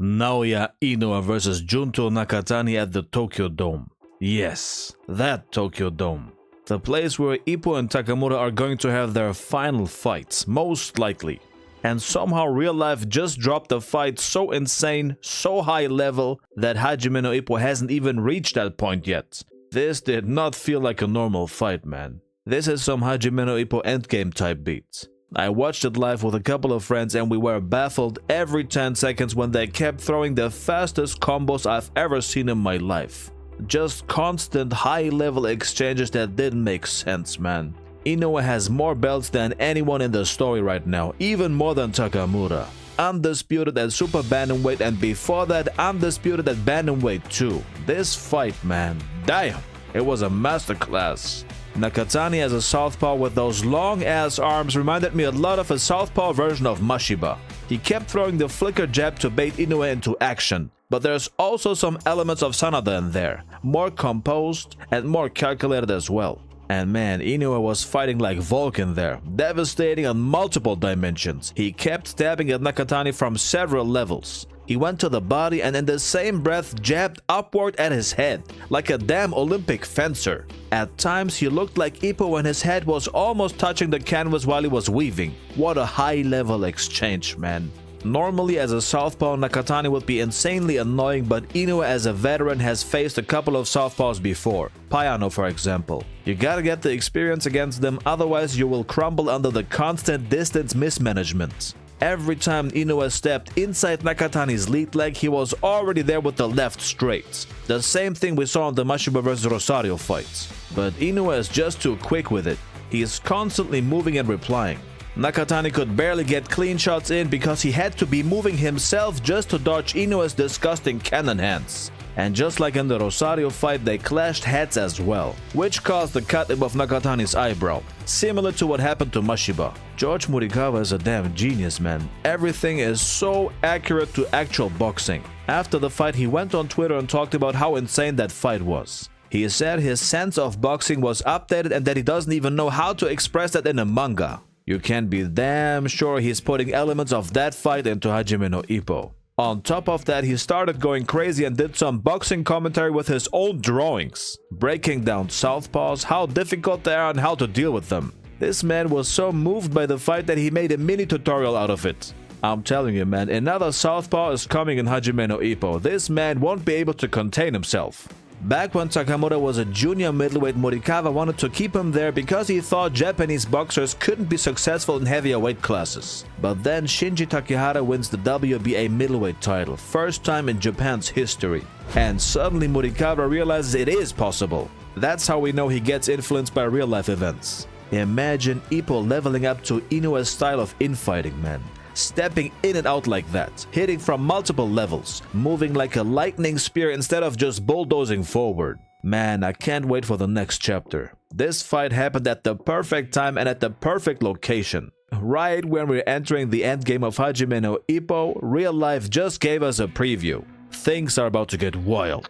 Naoya Inoue vs Junto Nakatani at the Tokyo Dome. Yes, that Tokyo Dome. The place where Ippo and Takamura are going to have their final fights, most likely. And somehow real life just dropped a fight so insane, so high level, that Hajime no Ippo hasn't even reached that point yet. This did not feel like a normal fight, man. This is some Hajime no Ippo endgame type beat. I watched it live with a couple of friends and we were baffled every 10 seconds when they kept throwing the fastest combos I've ever seen in my life. Just constant high-level exchanges that didn't make sense, man. Inoue has more belts than anyone in the story right now, even more than Takamura. Undisputed at Super Bantamweight, and before that undisputed at Bantamweight too. This fight, man, damn, it was a masterclass. Nakatani as a southpaw with those long-ass arms reminded me a lot of a southpaw version of Mashiba. He kept throwing the flicker jab to bait Inoue into action, but there's also some elements of Sanada in there, more composed and more calculated as well. And man, Inoue was fighting like Vulcan there, devastating on multiple dimensions. He kept stabbing at Nakatani from several levels. He went to the body and in the same breath jabbed upward at his head, like a damn Olympic fencer. At times he looked like Ippo when his head was almost touching the canvas while he was weaving. What a high-level exchange, man. Normally as a southpaw, Nakatani would be insanely annoying, but Inoue as a veteran has faced a couple of southpaws before. Payano, for example. You gotta get the experience against them, otherwise you will crumble under the constant distance mismanagement. Every time Inoue stepped inside Nakatani's lead leg, he was already there with the left straight. The same thing we saw in the Mashiba vs Rosario fight. But Inoue is just too quick with it. He is constantly moving and replying. Nakatani could barely get clean shots in because he had to be moving himself just to dodge Inoue's disgusting cannon hands. And just like in the Rosario fight, they clashed heads as well, which caused the cut above Nakatani's eyebrow, similar to what happened to Mashiba. George Morikawa is a damn genius, man. Everything is so accurate to actual boxing. After the fight, he went on Twitter and talked about how insane that fight was. He said his sense of boxing was updated and that he doesn't even know how to express that in a manga. You can be damn sure he's putting elements of that fight into Hajime no Ippo. On top of that, he started going crazy and did some boxing commentary with his own drawings, breaking down southpaws, how difficult they are and how to deal with them. This man was so moved by the fight that he made a mini tutorial out of it. I'm telling you, man, another southpaw is coming in Hajime no Ippo. This man won't be able to contain himself. Back when Takamura was a junior middleweight, Morikawa wanted to keep him there because he thought Japanese boxers couldn't be successful in heavier weight classes. But then Shinji Takehara wins the WBA middleweight title, first time in Japan's history. And suddenly Morikawa realizes it is possible. That's how we know he gets influenced by real-life events. Imagine Ippo leveling up to Inoue's style of infighting, man. Stepping in and out like that, hitting from multiple levels, moving like a lightning spear instead of just bulldozing forward. Man, I can't wait for the next chapter. This fight happened at the perfect time and at the perfect location. Right when we're entering the endgame of Hajime no Ippo, real life just gave us a preview. Things are about to get wild.